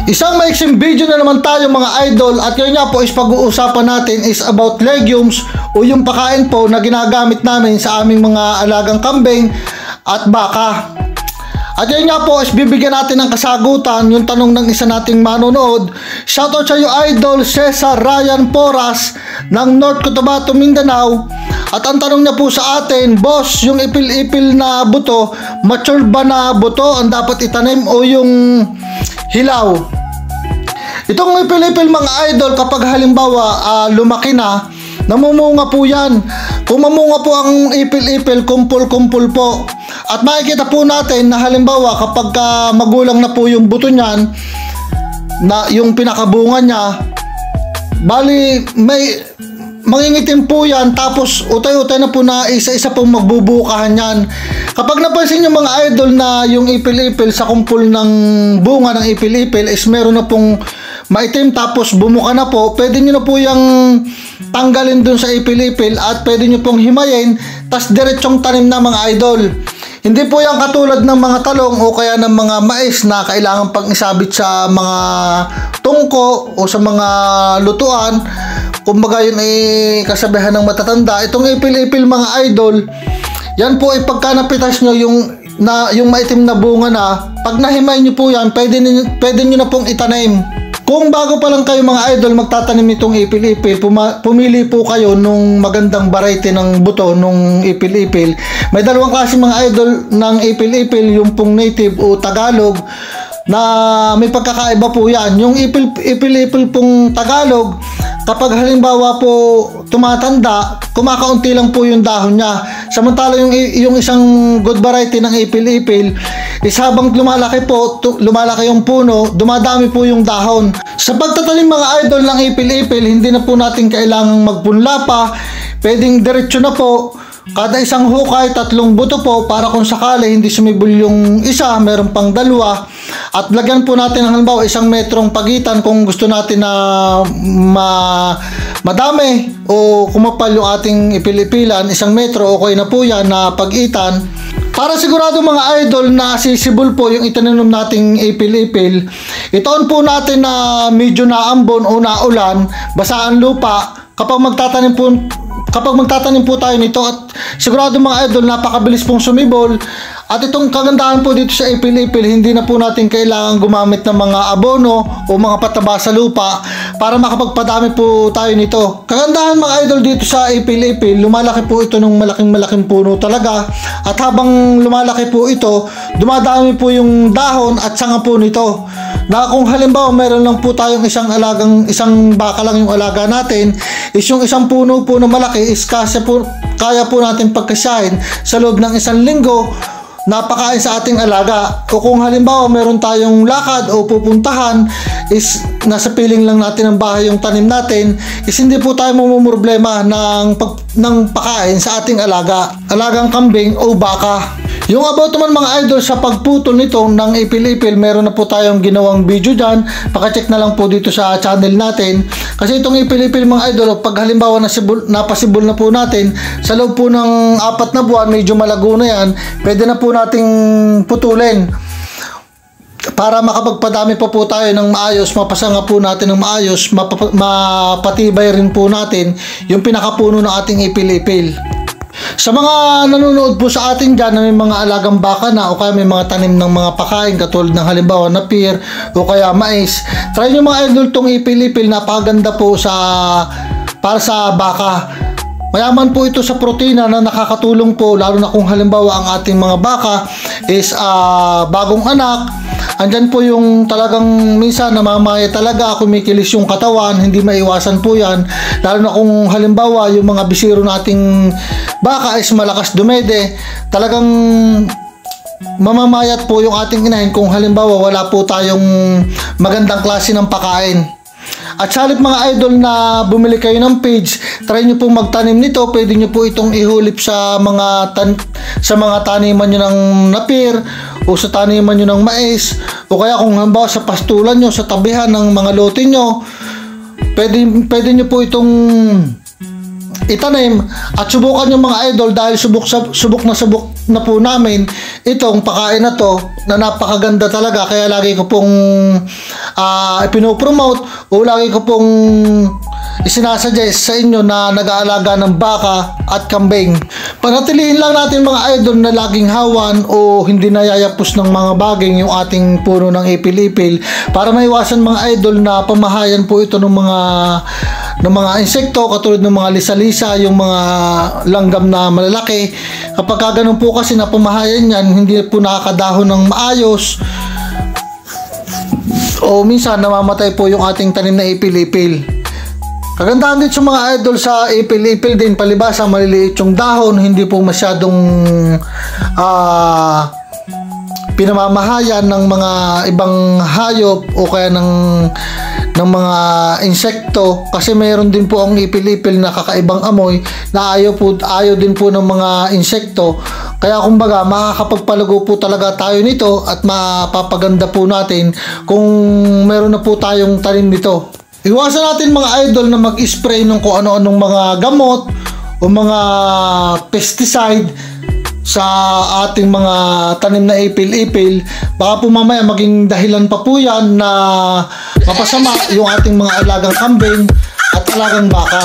Isang maiksing video na naman tayo mga idol, at yun nga po is pag-uusapan natin is about legumes o yung pakain po na ginagamit namin sa aming mga alagang kambing at baka. At yun nga po is bibigyan natin ng kasagutan yung tanong ng isa nating manonood. Shoutout sa iyo idol Cesar Ryan Porras ng North Cotabato, Mindanao. At ang tanong niya po sa atin, boss, yung ipil-ipil na buto, mature ba na buto ang dapat itanim o yung hilaw? Itong ipil-ipil mga idol, kapag halimbawa lumaki na, namumunga po yan. Kung mamunga po ang ipil-ipil, kumpul-kumpul po. At makikita po natin na halimbawa kapag magulang na po yung buto niyan, na yung pinakabunga niya, bali may mangingitim po yan, tapos utay-utay na po na isa-isa pong magbubukahan yan. Kapag napansin nyo mga idol na yung ipil-ipil sa kumpul ng bunga ng ipil-ipil is meron na pong maitim tapos bumuka na po, pwede nyo na po yung tanggalin dun sa ipil-ipil at pwede nyo pong himayin, tas diretsong tanim na mga idol. Hindi po yan katulad ng mga talong o kaya ng mga mais na kailangan pang isabit sa mga tungko o sa mga lutuan. Kumbaga yun ay kasabihan ng matatanda. Itong ipil-ipil mga idol, yan po ay pagka napitas nyo yung maitim na bunga na, pag nahimay nyo po yan, pwede nyo na pong itanim. Kung bago pa lang kayo mga idol magtatanim nitong ipil-ipil, pumili po kayo nung magandang variety ng buto nung ipil-ipil. May dalawang klase mga idol ng ipil-ipil, yung pong native o Tagalog, na may pagkakaiba po yan. Yung ipil-ipil pong Tagalog, kapag halimbawa po tumatanda, kumakaunti lang po yung dahon niya. Samantala yung isang good variety ng ipil-ipil is habang lumalaki po, lumalaki yung puno, dumadami po yung dahon. Sa pagtatanim mga idol ng ipil-ipil, hindi na po natin kailangang magpunla pa. Pwedeng diretso na po. Kada isang hukay, 3 buto po, para kung sakali hindi sumibol yung isa, meron pang 2. At lagyan po natin halimbawa 1 metrong pagitan kung gusto natin na madami o kumapal yung ating ipil-ipilan. 1 metro, okay na po yan na pagitan. Para sigurado mga idol na sisibol po yung itinanim nating ipil-ipil, itaon po natin na medyo naambon o naulan, basaan lupa kapag magtatanim po tayo nito. At sigurado mga idol, napakabilis pong sumibol. At itong kagandahan po dito sa ipil-ipil, hindi na po natin kailangan gumamit ng mga abono o mga pataba sa lupa para makapagpadami po tayo nito. Kagandahan mga idol dito sa ipil-ipil, lumalaki po ito ng malaking puno talaga. At habang lumalaki po ito, dumadami po yung dahon at sanga po nito. Na kung halimbawa meron lang po tayong isang baka lang yung alaga natin, is yung isang puno po na malaki is kaya po natin pagkasyahin sa loob ng 1 linggo, napakain sa ating alaga. O kung halimbawa meron tayong lakad o pupuntahan, is nasa piling lang natin ng bahay yung tanim natin, is hindi po tayo mamumroblema ng pakain sa ating alagang kambing o baka. Yung about naman mga idol sa pagputol nito ng ipil-ipil, meron na po tayong ginawang video dyan. Paka-check na lang po dito sa channel natin. Kasi itong ipil-ipil mga idol, pag halimbawa napasibol na po natin, sa loob po ng 4 na buwan, medyo malago na yan, pwede na po nating putulin. Para makapagpadami pa po tayo ng maayos, mapasanga po natin ng maayos, mapatibay rin po natin yung pinakapuno ng ating ipil-ipil. Sa mga nanonood po sa atin dyan na may mga alagang baka na o kaya may mga tanim ng mga pakain katulad ng halimbawa na pear o kaya mais, try nyo mga idol tong ipil-ipil, napakaganda po para sa baka. Mayaman po ito sa protina na nakakatulong po, lalo na kung halimbawa ang ating mga baka is bagong anak. Andyan po yung talagang minsan namamaya talaga, kumikilis yung katawan, hindi maiwasan po yan. Lalo na kung halimbawa yung mga bisiro nating baka is malakas dumede, talagang mamamayat po yung ating inahin kung halimbawa wala po tayong magandang klase ng pakain. At sa halip mga idol na bumili kayo ng page, try nyo pong magtanim nito. Pwede nyo po itong ihulip sa mga taniman nyo ng napir o sa taniman nyo ng mais, o kaya kung halimbawa sa pastulan nyo, sa tabihan ng mga lote nyo, pwede nyo po itong itanim. At subukan nyo mga idol, dahil subok na po namin itong pakain na to na napakaganda talaga, kaya lagi ko pong ipinopromote o lagi ko pong isinasuggest sa inyo na nag-aalaga ng baka at kambing. Panatilihin lang natin mga idol na laging hawan o hindi nayayapos ng mga baging yung ating puno ng ipil-ipil para maiwasan mga idol na pamahayan po ito ng mga insekto katulad ng mga lisa-lisa, yung mga langgam na malalaki. Kapag ganun po kasi na pamahayan yan, hindi po nakakadahon ng maayos o minsan namamatay po yung ating tanim na ipil-ipil. Kagandahan din sa mga idol sa ipil-ipil din, palibasa maliliit yung dahon, hindi po masyadong pinamamahayan ng mga ibang hayop o kaya ng mga insekto, kasi mayroon din po ang ipil-ipil na kakaibang amoy na ayaw din po ng mga insekto. Kaya kumbaga makakapagpalago po talaga tayo nito at mapapaganda po natin kung meron na po tayong tanim nito. Iwasan natin mga idol na mag-spray ng kung ano-anong mga gamot o mga pesticide sa ating mga tanim na ipil-ipil. Baka po mamaya maging dahilan pa po yan na mapasama yung ating mga alagang kambing at alagang baka.